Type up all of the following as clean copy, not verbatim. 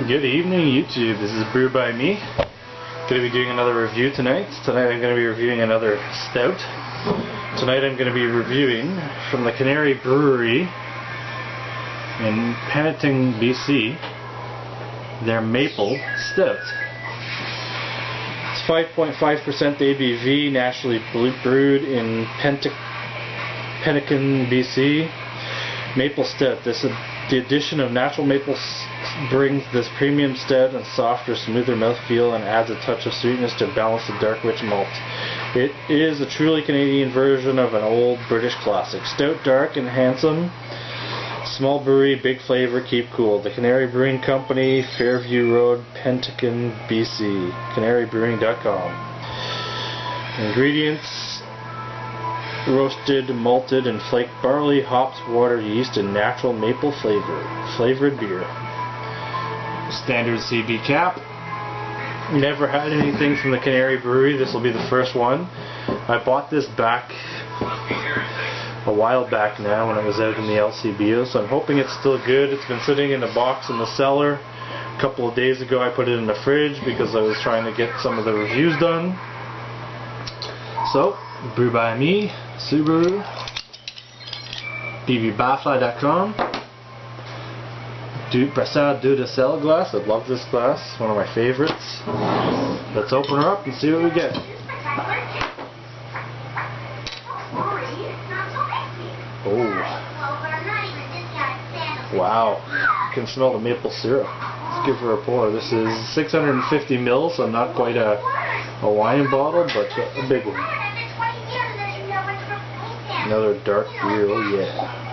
Good evening, YouTube. This is Brew by Me. Going to be doing another review tonight. Tonight I'm going to be reviewing another stout. Tonight I'm going to be reviewing from the Cannary Brewery in Penticton, BC, their Maple Stout. It's 5.5% ABV, naturally brewed in Penticton, BC. Maple Stout. The addition of natural maple brings this premium stout and softer, smoother mouthfeel and adds a touch of sweetness to balance the dark, rich malt. It is a truly Canadian version of an old British classic. Stout, dark and handsome. Small brewery, big flavor, keep cool. The Cannary Brewing Company, Fairview Road, Penticton, BC. CanaryBrewing.com. Ingredients: roasted, malted, and flaked barley, hops, water, yeast, and natural maple flavored beer. Standard CB cap. Never had anything from the Cannary Brewery. This will be the first one. I bought this back a while back now when it was out in the LCBO, so I'm hoping it's still good. It's been sitting in a box in the cellar. A couple of days ago I put it in the fridge because I was trying to get some of the reviews done. So, Brew by Me, Subaru, BBBafly.com. Brassard de Sel glass. I love this glass. One of my favorites. Let's open her up and see what we get. Oh. Wow. You can smell the maple syrup. Let's give her a pour. This is 650 ml, so not quite a wine bottle, but a big one. Another dark beer. Oh yeah.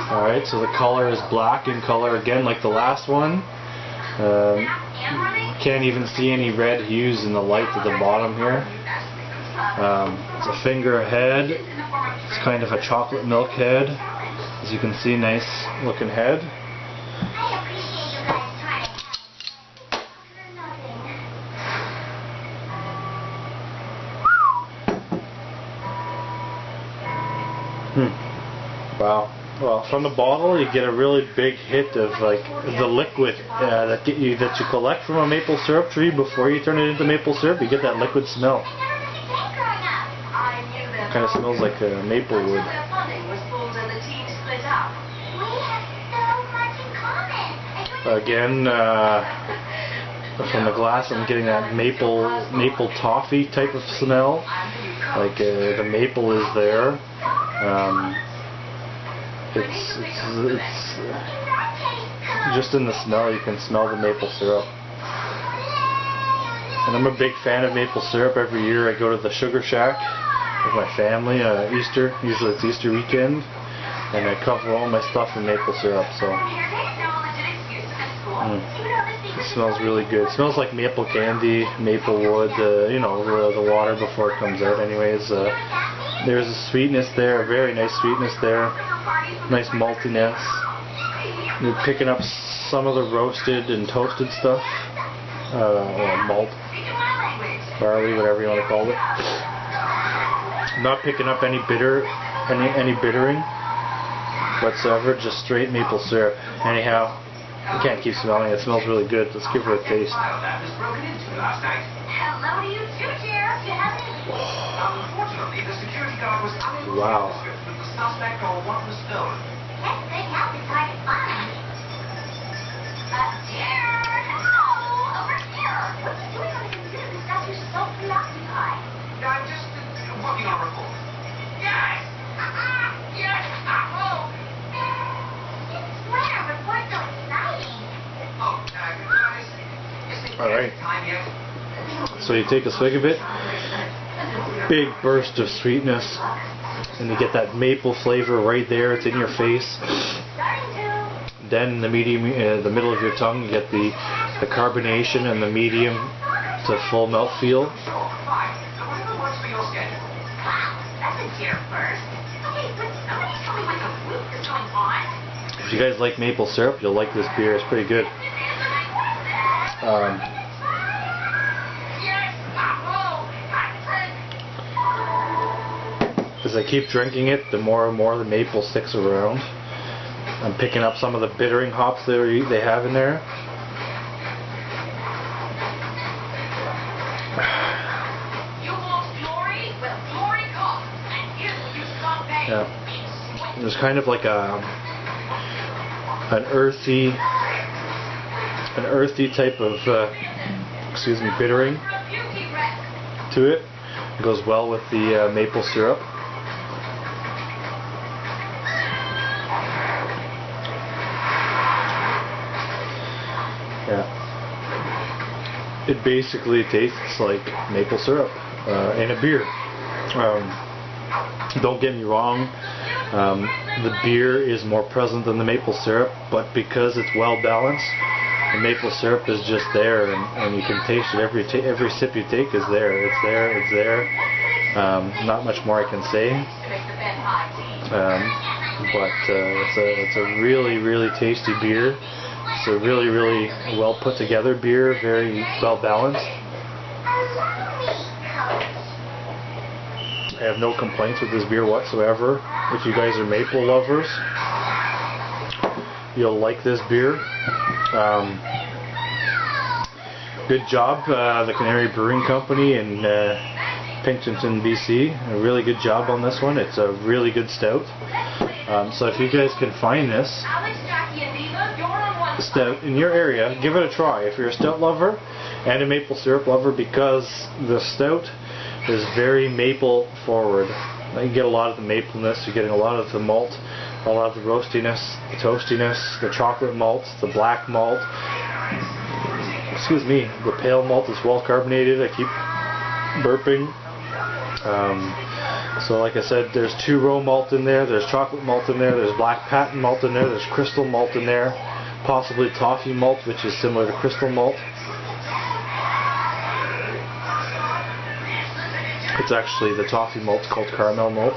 Alright, so the color is black in color again, like the last one. Can't even see any red hues in the light at the bottom here. It's a finger head. It's kind of a chocolate milk head. As you can see, nice looking head. Wow. Well, from the bottle you get a really big hit of like the liquid that you collect from a maple syrup tree before you turn it into maple syrup. You get that liquid smell. It kind of smells like maple wood. Again, from the glass I'm getting that maple toffee type of smell. Like the maple is there. It's just in the smell you can smell the maple syrup. And I'm a big fan of maple syrup. Every year I go to the Sugar Shack with my family, Easter, usually it's Easter weekend, and I cover all my stuff in maple syrup, so it smells really good. It smells like maple candy, maple wood, you know, the water before it comes out. Anyways, there's a sweetness there, a very nice sweetness there, nice maltiness. You're picking up some of the roasted and toasted stuff, or malt, barley, whatever you want to call it. I'm not picking up any bittering whatsoever, just straight maple syrup. Anyhow, I can't keep smelling it. It smells really good. Let's give her a taste. Wow. Alright, so you take a swig of it, big burst of sweetness, and you get that maple flavor right there, it's in your face. Then in the middle of your tongue you get the carbonation and the medium to full mouthfeel. If you guys like maple syrup, you'll like this beer. It's pretty good. As I keep drinking it, the more and more the maple sticks around. I'm picking up some of the bittering hops they have in there. Yeah. There's kind of like an earthy type of bittering to it. It goes well with the maple syrup. Yeah. It basically tastes like maple syrup in a beer. Don't get me wrong, the beer is more present than the maple syrup, but because it's well balanced, the maple syrup is just there, and you can taste it. Every sip you take is there. It's there. It's there. Not much more I can say. But it's a really, really tasty beer. It's a really, really well put together beer, very well balanced. I have no complaints with this beer whatsoever. If you guys are maple lovers, you'll like this beer. Good job, the Cannary Brewing Company in Pinchington, BC. A really good job on this one. It's a really good stout. So if you guys can find this stout in your area, give it a try. If you're a stout lover and a maple syrup lover, because the stout is very maple forward. You get a lot of the mapleness, you're getting a lot of the malt, a lot of the roastiness, the toastiness, the chocolate malt, the black malt. Excuse me, the pale malt is well carbonated. I keep burping. So like I said, there's 2-row malt in there, there's chocolate malt in there, there's black patent malt in there, there's crystal malt in there, possibly toffee malt, which is similar to crystal malt. It's actually, the toffee malt's called caramel malt.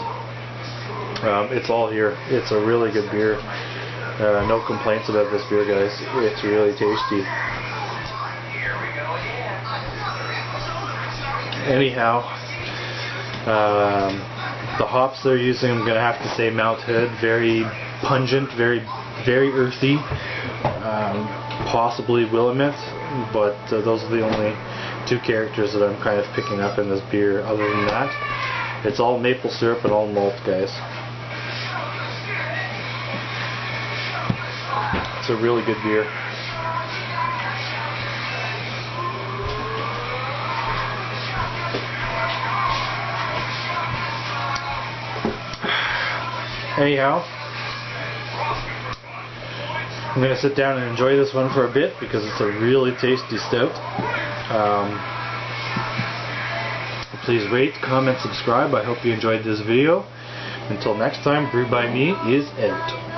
It's all here. It's a really good beer. No complaints about this beer, guys. It's really tasty. Anyhow, the hops they're using, I'm going to have to say Mount Hood. Very pungent, very earthy. Possibly Willamette, but those are the only 2 characters that I'm kind of picking up in this beer. Other than that, it's all maple syrup and all malt, guys. It's a really good beer. Anyhow, I'm going to sit down and enjoy this one for a bit because it's a really tasty stout. Please rate, comment, subscribe. I hope you enjoyed this video. Until next time, Brew by Me is out.